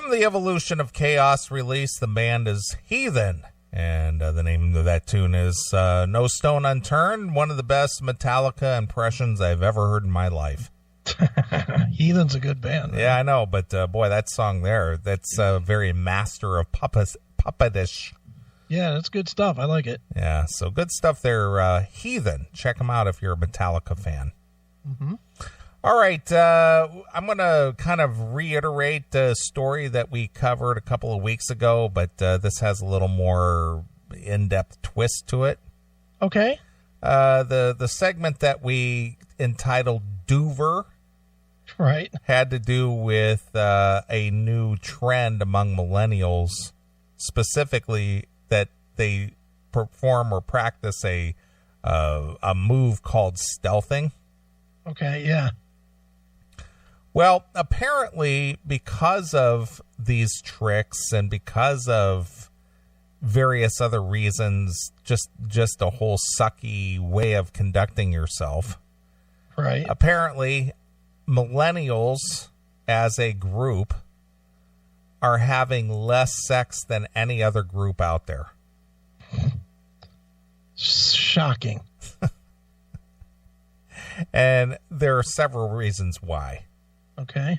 From the Evolution of Chaos release, the band is Heathen. And the name of that tune is No Stone Unturned, one of the best Metallica impressions I've ever heard in my life. Heathen's a good band. Yeah, I know, but boy, that song there, that's very master of puppetish. Yeah, that's good stuff. I like it. Yeah, so good stuff there, Heathen. Check them out if you're a Metallica fan. Mm-hmm. All right, I'm going to kind of reiterate the story that we covered a couple of weeks ago, but this has a little more in-depth twist to it. Okay. The segment that we entitled Doover had to do with a new trend among millennials, specifically that they perform or practice a move called stealthing. Okay, yeah. Well, apparently, because of these tricks and because of various other reasons, just a whole sucky way of conducting yourself. Right. Apparently, millennials as a group are having less sex than any other group out there. Shocking. And there are several reasons why. Okay.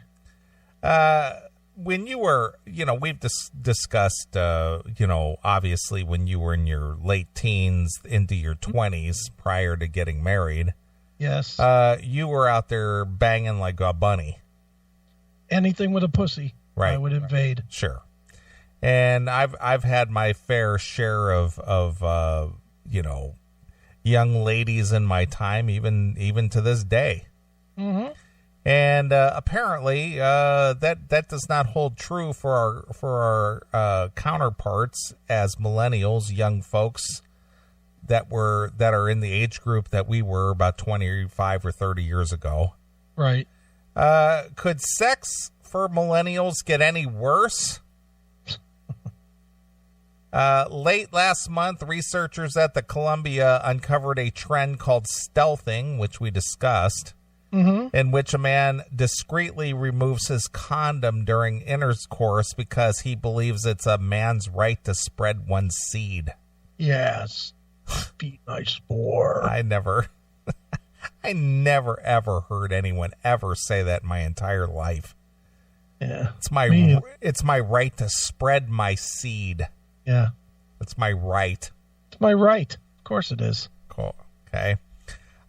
When you were, we've discussed, obviously when you were in your late teens into your 20s prior to getting married. Yes. You were out there banging like a bunny. Anything with a pussy, right? I would invade. Sure. And I've had my fair share of young ladies in my time, even to this day. Mm-hmm. And apparently, that does not hold true for our counterparts as millennials, young folks that are in the age group that we were about 25 or 30 years ago. Right. Could sex for millennials get any worse? Late last month, researchers at the Columbia uncovered a trend called stealthing, which we discussed. Mm-hmm. In which a man discreetly removes his condom during intercourse because he believes it's a man's right to spread one's seed. Yes. Feed my spore. I never ever heard anyone ever say that in my entire life. Yeah. It's my right to spread my seed. Yeah. It's my right. It's my right. Of course it is. Cool. Okay.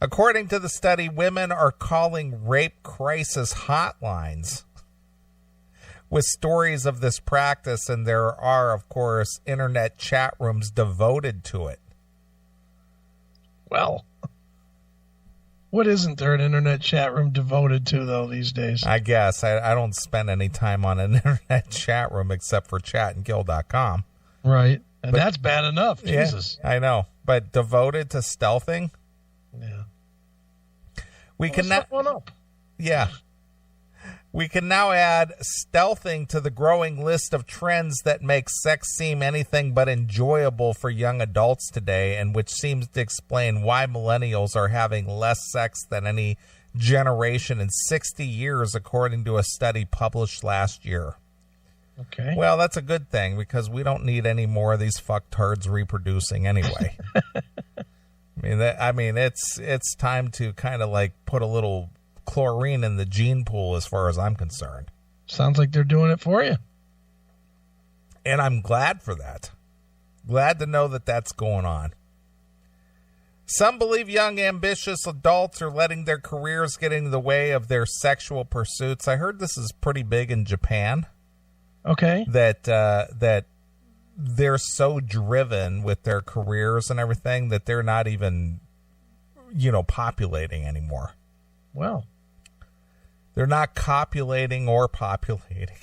According to the study, women are calling rape crisis hotlines with stories of this practice, and there are, of course, internet chat rooms devoted to it. Well, what isn't there an internet chat room devoted to, though, these days? I guess. I don't spend any time on an internet chat room except for chatandkill.com. Right. And that's bad enough. Jesus. Yeah, I know. But devoted to stealthing? Yeah. We can now add stealthing to the growing list of trends that make sex seem anything but enjoyable for young adults today, and which seems to explain why millennials are having less sex than any generation in 60 years, according to a study published last year. Okay. Well, that's a good thing because we don't need any more of these fucktards reproducing anyway. I mean, it's time to kind of like put a little chlorine in the gene pool as far as I'm concerned. Sounds like they're doing it for you. And I'm glad for that. Glad to know that that's going on. Some believe young, ambitious adults are letting their careers get in the way of their sexual pursuits. I heard this is pretty big in Japan. Okay. That they're so driven with their careers and everything that they're not even, populating anymore. Well, they're not copulating or populating.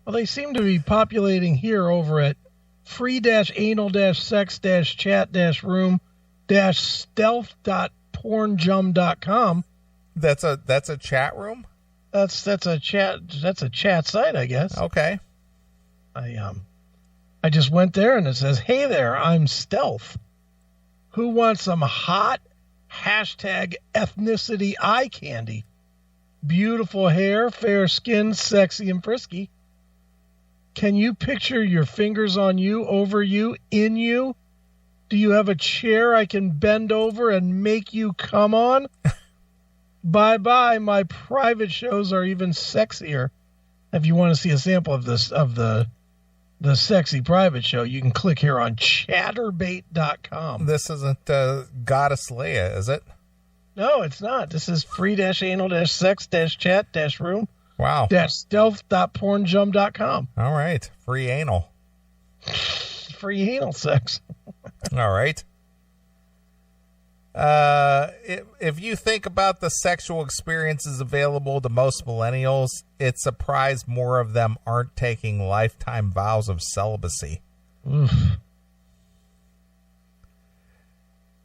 Well, they seem to be populating here over at free-anal-sex-chat-room-stealth.pornjum.com. That's a chat room? That's a chat site, I guess. Okay. I just went there and it says, "Hey there, I'm Stealth. Who wants some hot #ethnicity eye candy?" beautiful hair, fair skin, sexy and frisky. Can you picture your fingers on you, over you, in you? Do you have a chair I can bend over and make you come on? Bye-bye, my private shows are even sexier. If you want to see a sample of this, of the sexy private show, you can click here on chatterbait.com. This isn't Goddess Leia, is it? No, it's not. This is free-anal-sex-chat-room. Wow. -stealth.pornjum.com. All right. Free anal. Free anal sex. All right. If you think about the sexual experiences available to most millennials, it's surprised more of them aren't taking lifetime vows of celibacy. Oof.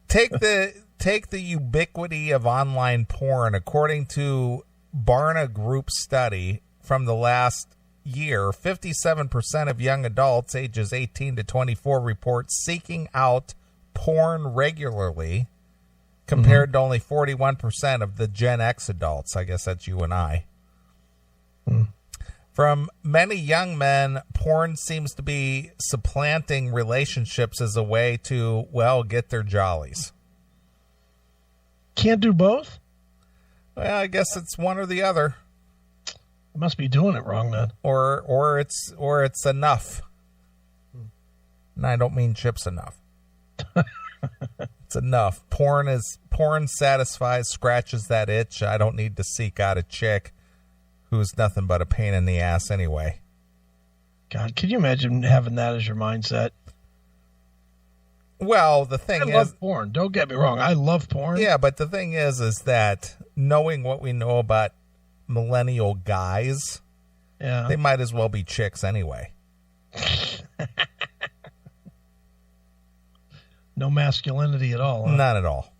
Take the ubiquity of online porn. According to Barna Group study from the last year, 57% of young adults ages 18 to 24 report seeking out porn regularly, compared to only 41% of the Gen X adults. I guess that's you and I. From many young men, porn seems to be supplanting relationships as a way to, well, get their jollies. Can't do both? Well, I guess it's one or the other. I must be doing it wrong then. Or it's enough. And I don't mean chips enough. It's enough. Porn satisfies, scratches that itch. I don't need to seek out a chick who's nothing but a pain in the ass anyway. God, can you imagine having that as your mindset? Well, the thing I love porn. Don't get me wrong. I love porn. Yeah, but the thing is that knowing what we know about millennial guys, they might as well be chicks anyway. No masculinity at all. Huh? Not at all.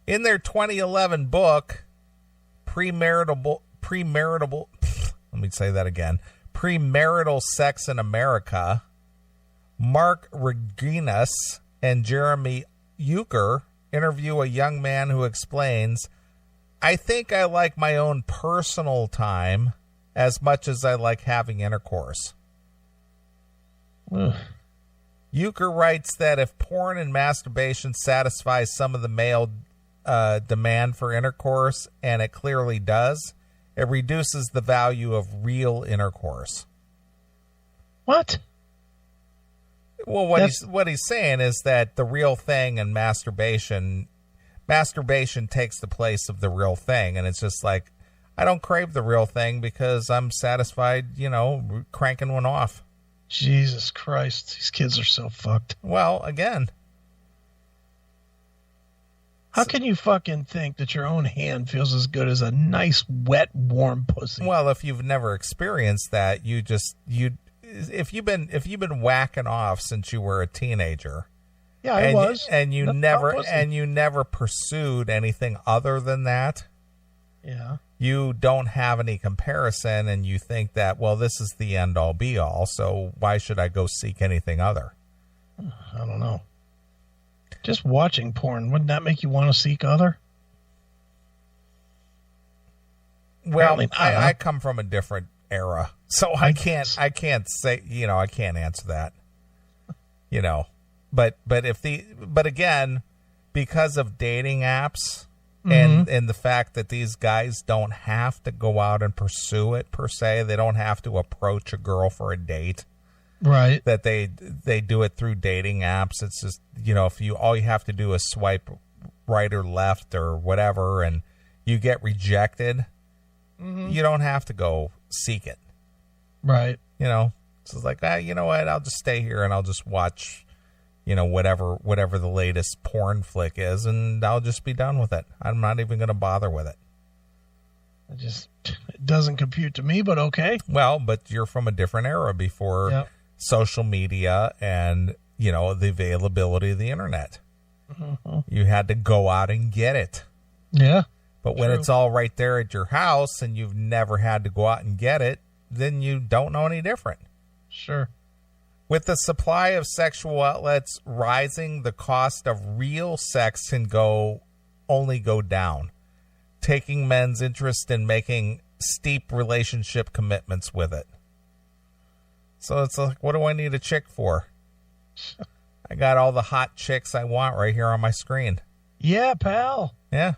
In their 2011 book, Premarital, let me say that again, Premarital Sex in America, Mark Reginas and Jeremy Euchre interview a young man who explains, I think I like my own personal time as much as I like having intercourse. Ugh. Euchre writes that if porn and masturbation satisfies some of the male demand for intercourse, and it clearly does, it reduces the value of real intercourse. What? Well, what he's saying is that the real thing and masturbation takes the place of the real thing, and it's just like, I don't crave the real thing because I'm satisfied, cranking one off. Jesus Christ, these kids are so fucked. Well, again, how can you fucking think that your own hand feels as good as a nice, wet, warm pussy? Well, if you've never experienced that, if you've been whacking off since you were a teenager, I was, and you never pursued anything other than that, you don't have any comparison, and you think that, well, this is the end all be all, so why should I go seek anything other? I don't know. Just watching porn, wouldn't that make you want to seek other? Well, I come from a different era, so I can't say, I can't answer that. But again, because of dating apps and the fact that these guys don't have to go out and pursue it per se, they don't have to approach a girl for a date. Right. That they do it through dating apps. It's just, if all you have to do is swipe right or left or whatever, and you get rejected, you don't have to go seek it. Right. So it's like, you know what? I'll just stay here and I'll just watch, whatever the latest porn flick is, and I'll just be done with it. I'm not even going to bother with it. It doesn't compute to me, but okay. Well, but you're from a different era before social media and, the availability of the internet. You had to go out and get it. Yeah. But when it's all right there at your house and you've never had to go out and get it, then you don't know any different. Sure. With the supply of sexual outlets rising, the cost of real sex can only go down. taking men's interest in making steep relationship commitments with it. So it's like, what do I need a chick for? I got all the hot chicks I want right here on my screen. Yeah, pal. Yeah.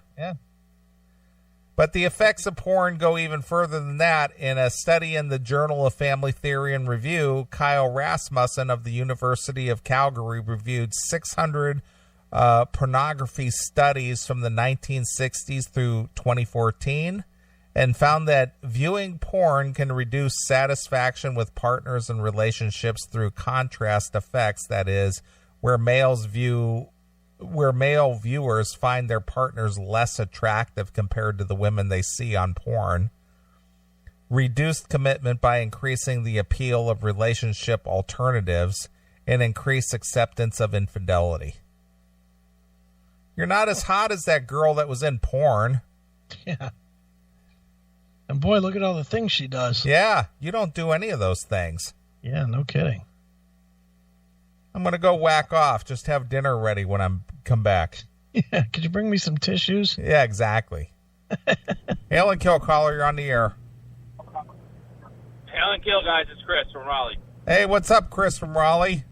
But the effects of porn go even further than that. In a study in the Journal of Family Theory and Review, Kyle Rasmussen of the University of Calgary reviewed 600 pornography studies from the 1960s through 2014 and found that viewing porn can reduce satisfaction with partners and relationships through contrast effects. That is, where male viewers find their partners less attractive compared to the women they see on porn. Reduced commitment by increasing the appeal of relationship alternatives, and increased acceptance of infidelity. You're not as hot as that girl that was in porn. Yeah. And boy, look at all the things she does. Yeah, you don't do any of those things. Yeah, no kidding. I'm going to go whack off. Just have dinner ready when I come back. Yeah, could you bring me some tissues? Yeah, exactly. Hail and Kill caller, you're on the air. Hail and Kill, guys. It's Chris from Raleigh. Hey, what's up, Chris from Raleigh?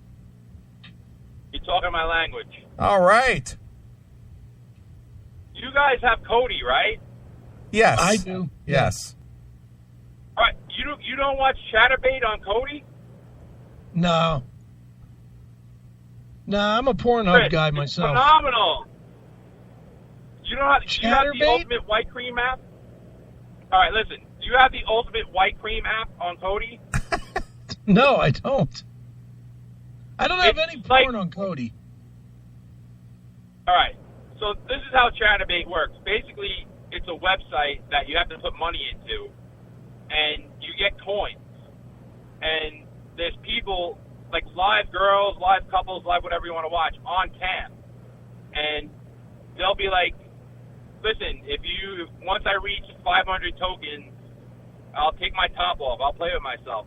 You're talking my language. All right. You guys have Cody, right? Yes. I do. Yes. All right. You don't watch Chatterbait on Cody? No. Nah, I'm a Pornhub guy myself. Phenomenal. You don't have the Chatterbait? Ultimate White Cream app? All right, listen. Do you have the Ultimate White Cream app on Cody? No, I don't. I don't have It's any porn on Cody. All right. So this is how Chatterbait works. Basically, it's a website that you have to put money into, and you get coins. And there's people, like live girls, live couples, live whatever you want to watch, on cam. And they'll be like, listen, once I reach 500 tokens, I'll take my top off. I'll play with myself.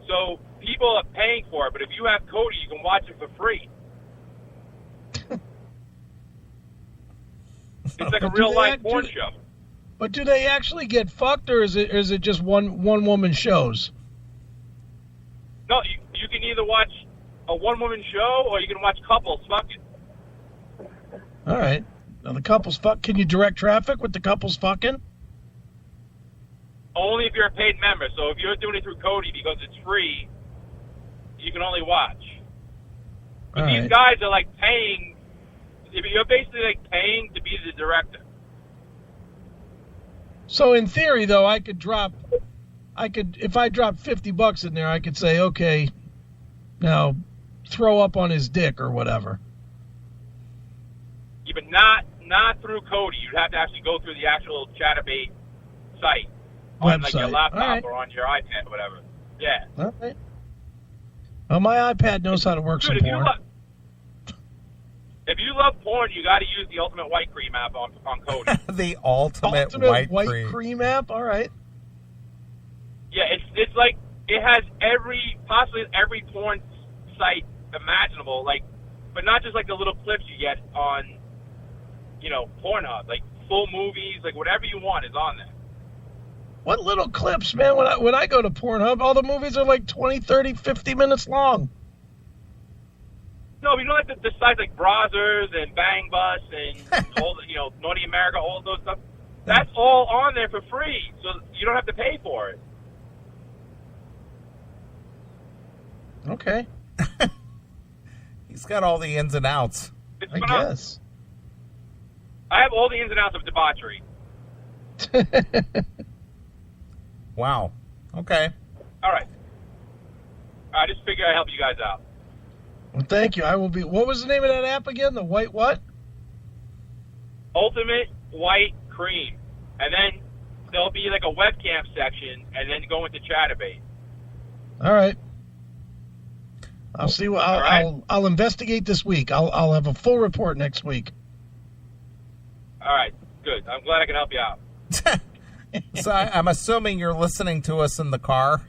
So people are paying for it, but if you have Cody, you can watch it for free. It's like a real-life porn show. But do they actually get fucked, or is it just one woman shows? No, you can either watch a one-woman show or you can watch couples fucking. All right. Now the couples fuck. Can you direct traffic with the couples fucking? Only if you're a paid member. So if you're doing it through Cody because it's free, you can only watch. But All these right. guys are like paying. You're basically like paying to be the director. So in theory, though, if I drop $50 in there, I could say, okay, now throw up on his dick or whatever. Yeah, but not through Cody. You'd have to actually go through the actual Chatterbait site on like your Website. laptop All right. or on your iPad or whatever. Yeah. All right. Well, my iPad knows how to work some Dude, porn. if you love porn, you got to use the Ultimate White Cream app on Cody. The ultimate white cream app? All right. Yeah, it's like it has possibly every porn site imaginable, like, but not just like the little clips you get on, Pornhub, like full movies, like whatever you want is on there. What little clips, man? When I go to Pornhub, all the movies are like 20, 30, 50 minutes long. No, like the sites like Brazzers and Bang Bus and all the, Naughty America, all those stuff. That's all on there for free, so you don't have to pay for it. Okay. He's got all the ins and outs. I guess. I have all the ins and outs of debauchery. Wow. Okay. All right. I just figured I'd help you guys out. Well, thank you. I will be. What was the name of that app again? The white what? Ultimate White Cream. And then there'll be like a webcam section, and then go into Chatterbait. All right. I'll see what I'll investigate this week. I'll have a full report next week. All right, good. I'm glad I can help you out. So I'm assuming you're listening to us in the car.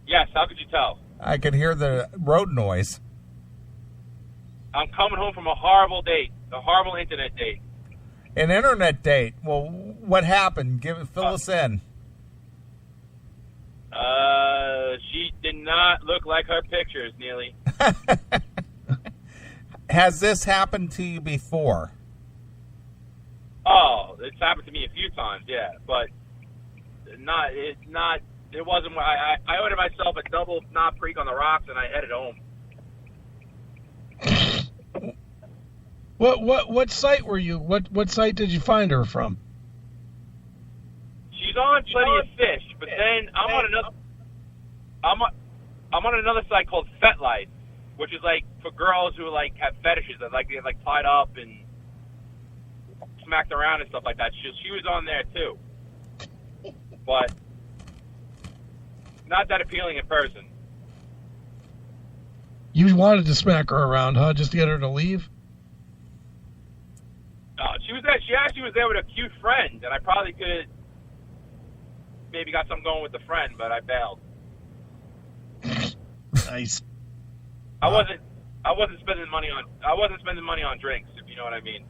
Yes, how could you tell? I could hear the road noise. I'm coming home from a horrible date, a horrible internet date. An internet date. Well, what happened? Fill us in. She did not look like her pictures, Neely. Has this happened to you before? Oh, it's happened to me a few times, yeah, but it wasn't. I ordered myself a double Knob Creek on the rocks, and I headed home. What site were you? What site did you find her from? She's on Plenty of Fish, but then I'm on another site called FetLife, which is like for girls who like have fetishes that like get like tied up and smacked around and stuff like that. She was on there too, but not that appealing in person. You wanted to smack her around, huh? Just to get her to leave? She was there. She actually was there with a cute friend, and I probably could maybe got something going with the friend, but I bailed. Nice. I wasn't spending money on drinks, if you know what I mean.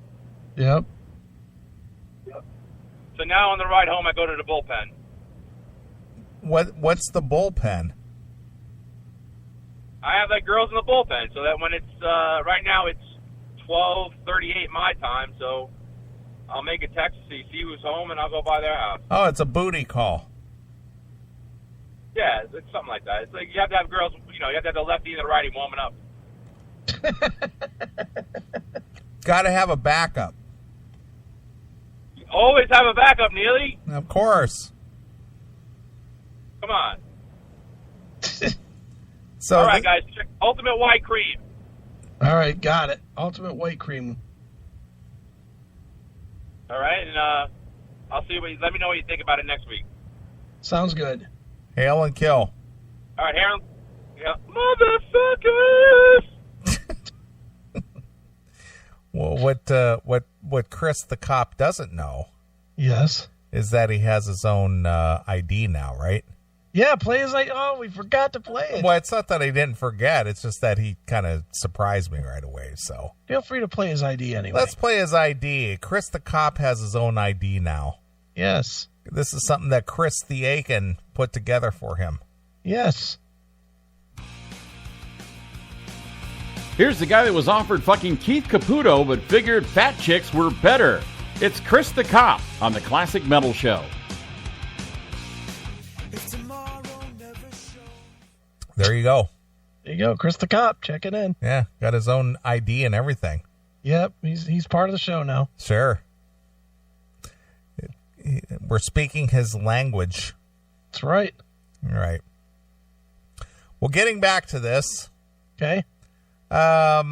Yep. So now on the ride home, I go to the bullpen. What's the bullpen? I have like girls in the bullpen, so that when it's right now it's 12:38 my time, so I'll make a text to see who's home, and I'll go by their house. Oh, it's a booty call. Yeah, it's something like that. It's like you have to have girls, you have to have the lefty and the righty warming up. Got to have a backup. You always have a backup, Neely. Of course. Come on. So all right, guys, check Ultimate White Cream. All right, got it. Ultimate White Cream. All right, and I'll see let me know what you think about it next week. Sounds good. Hail and kill. All right, Harold. Yeah. Motherfuckers! Well, what Chris the cop doesn't know Yes. is that he has his own ID now, right? Yeah, play his like, oh, we forgot to play it. Well, it's not that he didn't forget. It's just that he kind of surprised me right away. So Feel free to play his ID anyway. let's play his ID. Chris the cop has his own ID now. Yes. This is something that Chris the Aiken put together for him. Yes. Here's the guy that was offered fucking Keith Caputo but figured fat chicks were better. It's Chris the Cop on the Classic Metal Show. There you go. There you go. Chris the Cop, check it in. Yeah, got his own ID and everything. Yep, he's part of the show now. Sure. We're speaking his language. That's right. All right. Well, getting back to this. Okay. Let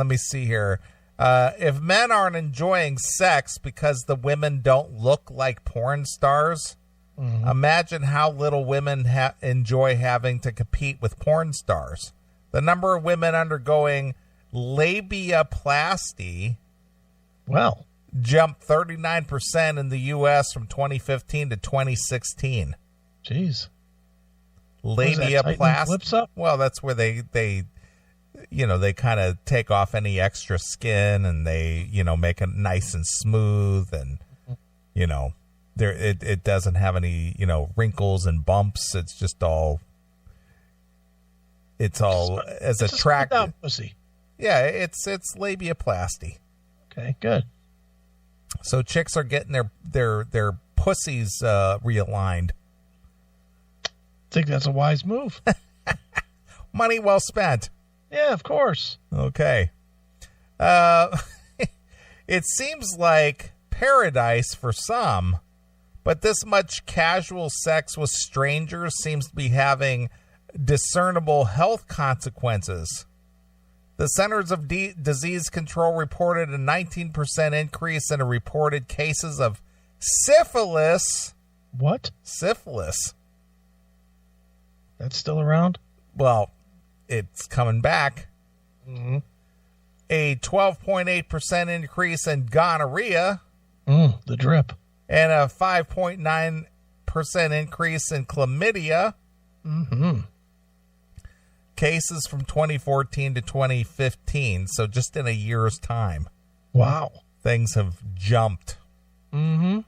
me see here. If men aren't enjoying sex because the women don't look like porn stars, imagine how little women enjoy having to compete with porn stars. The number of women undergoing labiaplasty jumped 39% in the U.S. from 2015 to 2016. Jeez. Labiaplasty. Flips up? Well, that's where they kind of take off any extra skin and they, make it nice and smooth and, it doesn't have any, wrinkles and bumps. It's just all, as attractive. Pussy. Yeah, it's labiaplasty. Okay, good. So chicks are getting their pussies realigned. I think that's a wise move. Money well spent. Yeah, of course. Okay. It seems like paradise for some, but this much casual sex with strangers seems to be having discernible health consequences. The Centers of Disease Control reported a 19% increase in reported cases of syphilis. What? Syphilis. That's still around? Well, it's coming back. Mm-hmm. A 12.8% increase in gonorrhea. The drip. And a 5.9% increase in chlamydia. Mm-hmm. Cases from 2014 to 2015. So just in a year's time. Wow. things have jumped. Mm-hmm.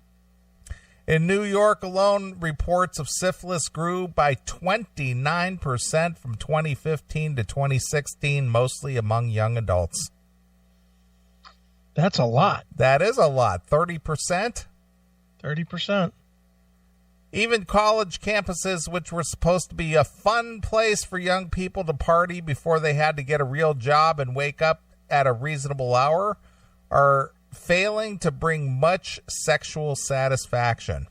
In New York alone, reports of syphilis grew by 29% from 2015 to 2016, mostly among young adults. That's a lot. That is a lot. 30%? 30%. Even college campuses, which were supposed to be a fun place for young people to party before they had to get a real job and wake up at a reasonable hour, are failing to bring much sexual satisfaction.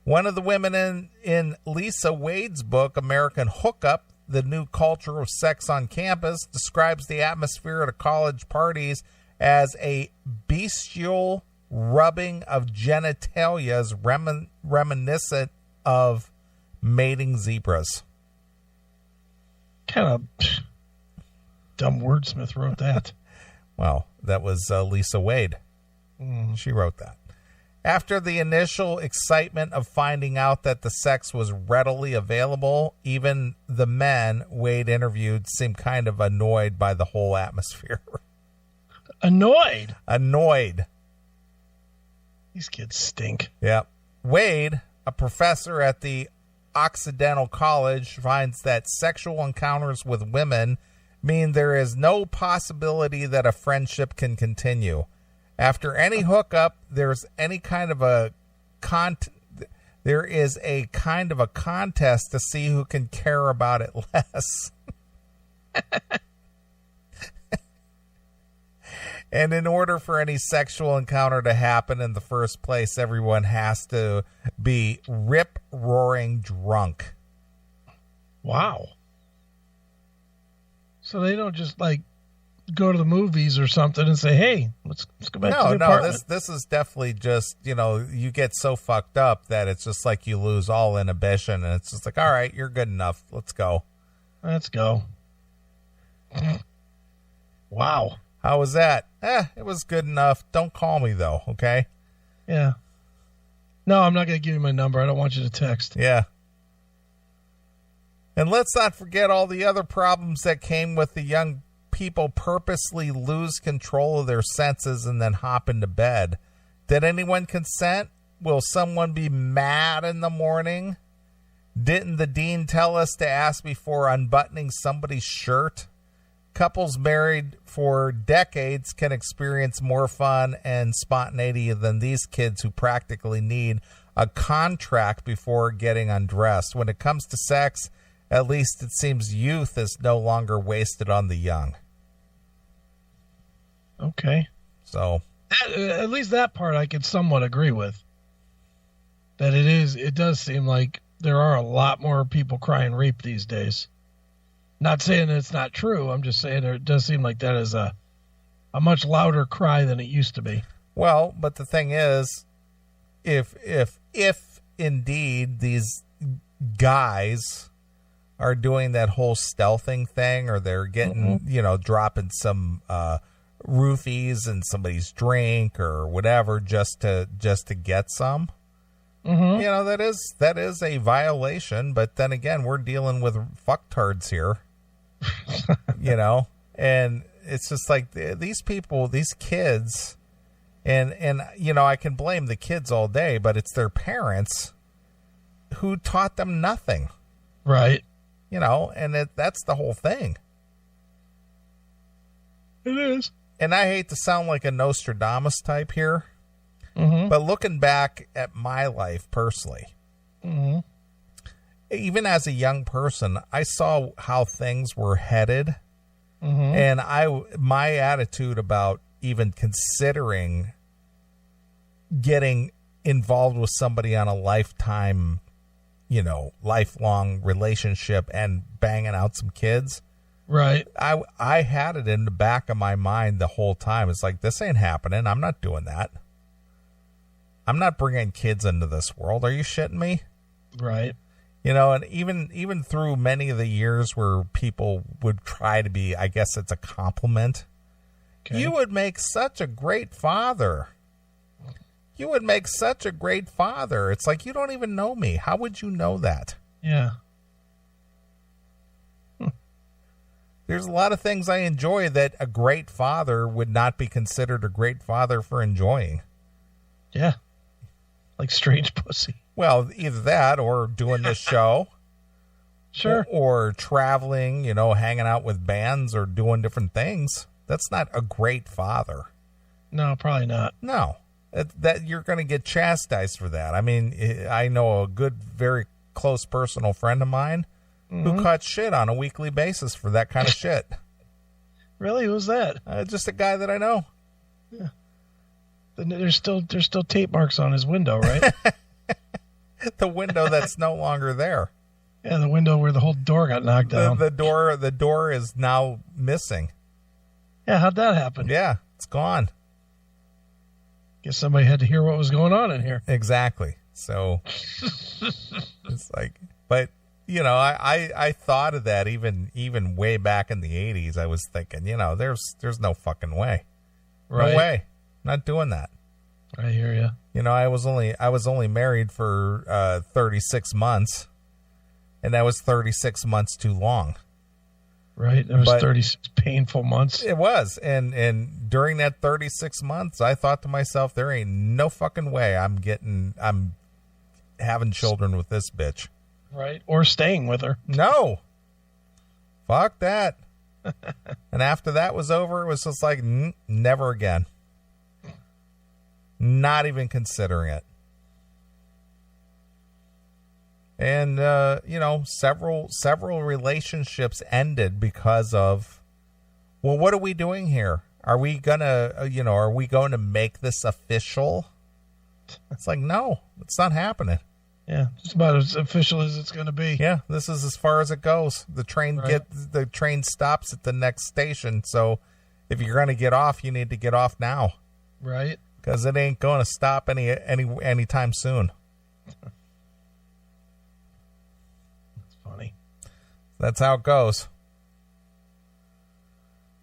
One of the women in Lisa Wade's book, American Hookup, The New Culture of Sex on Campus, describes the atmosphere at college parties as a bestial rubbing of genitalias reminiscent of mating zebras. Kind of dumb wordsmith wrote that. Well, that was Lisa Wade. She wrote that. After the initial excitement of finding out that the sex was readily available, even the men Wade interviewed seemed kind of annoyed by the whole atmosphere. Annoyed? Annoyed. These kids stink. Yeah. Wade, a professor at the Occidental College, finds that sexual encounters with women mean there is no possibility that a friendship can continue. After any hookup, there is a kind of a contest to see who can care about it less. And in order for any sexual encounter to happen in the first place, everyone has to be rip-roaring drunk. Wow. So they don't just, like, go to the movies or something and say, hey, let's go back to the apartment. This is definitely just, you get so fucked up that it's just like you lose all inhibition, and it's just like, all right, you're good enough. Let's go. Let's go. Wow. How was that? It was good enough. Don't call me, though, okay? Yeah. No, I'm not going to give you my number. I don't want you to text. Yeah. And let's not forget all the other problems that came with the young people purposely lose control of their senses and then hop into bed. Did anyone consent? Will someone be mad in the morning? Didn't the dean tell us to ask before unbuttoning somebody's shirt? Couples married for decades can experience more fun and spontaneity than these kids who practically need a contract before getting undressed. When it comes to sex, at least it seems youth is no longer wasted on the young. Okay. So at least that part I could somewhat agree with. That it does seem like there are a lot more people crying rape these days. Not saying that it's not true. I'm just saying it does seem like that is a much louder cry than it used to be. Well, but the thing is, if indeed these guys are doing that whole stealthing thing, or they're getting, dropping some roofies in somebody's drink or whatever just to get some, that is a violation. But then again, we're dealing with fucktards here. And it's just like these people, these kids, and I can blame the kids all day, but it's their parents who taught them nothing. Right. And that's the whole thing. It is. And I hate to sound like a Nostradamus type here, mm-hmm. but looking back at my life personally, mm-hmm. even as a young person, I saw how things were headed. Mm-hmm. And my attitude about even considering getting involved with somebody on a lifelong relationship and banging out some kids. Right. I had it in the back of my mind the whole time. It's like, this ain't happening. I'm not doing that. I'm not bringing kids into this world. Are you shitting me? Right. And even through many of the years where people would try to be, I guess it's a compliment. Okay. You would make such a great father. You would make such a great father. It's like, you don't even know me. How would you know that? Yeah. There's a lot of things I enjoy that a great father would not be considered a great father for enjoying. Yeah. Like strange pussy. Well, either that or doing this show. Sure. Or traveling, hanging out with bands or doing different things. That's not a great father. No, probably not. No. That you're going to get chastised for that. I mean, I know a good, very close personal friend of mine who caught shit on a weekly basis for that kind of shit. Really? Who's that? Just a guy that I know. Yeah. There's still tape marks on his window, right? The window that's no longer there. Yeah, the window where the whole door got knocked down. The door is now missing. Yeah, how'd that happen? Yeah, it's gone. Guess somebody had to hear what was going on in here. Exactly. So it's like, but I thought of that even way back in the 80s. I was thinking, there's no fucking way. Right. No way. Not doing that. I hear you. I was only married for 36 months, and that was 36 months too long. Right. It was 36 painful months. It was. And during that 36 months, I thought to myself, there ain't no fucking way I'm having children with this bitch. Right. Or staying with her. No. Fuck that. And after that was over, it was just like, never again. Not even considering it. And, several relationships ended because of, well, what are we doing here? Are we going to make this official? It's like, no, it's not happening. Yeah, it's about as official as it's going to be. Yeah, this is as far as it goes. The train stops at the next station. So if you're going to get off, you need to get off now. Right. Because it ain't going to stop anytime soon. That's funny. That's how it goes.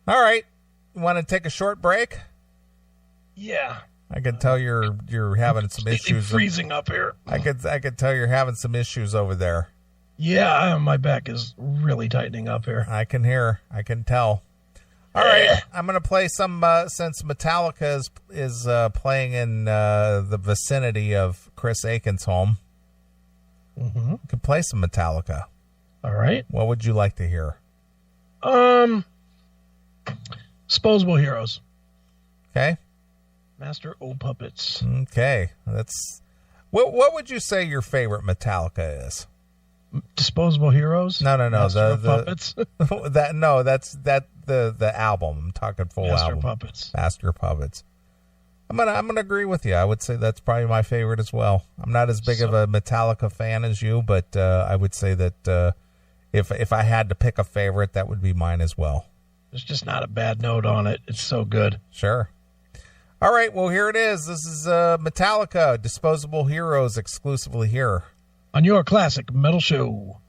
All right. You want to take a short break? Yeah. I can tell you're having some issues. Freezing up here. I could tell you're having some issues over there. Yeah, my back is really tightening up here. I can hear. I can tell. All right, I'm going to play some, since Metallica is playing in the vicinity of Chris Aiken's home. Mm-hmm. I could play some Metallica. All right. What would you like to hear? Disposable Heroes. Okay. Master O Puppets. Okay. What would you say your favorite Metallica is? Disposable Heroes? No. Master of Puppets? The album. I'm talking full Master album. Puppets. Master Puppets. I'm gonna agree with you. I would say that's probably my favorite as well. I'm not as big of a Metallica fan as you, but I would say that if I had to pick a favorite, that would be mine as well. There's just not a bad note on it. It's so good. Sure. All right, well, here it is. This is Metallica, Disposable Heroes, exclusively here on your classic metal show.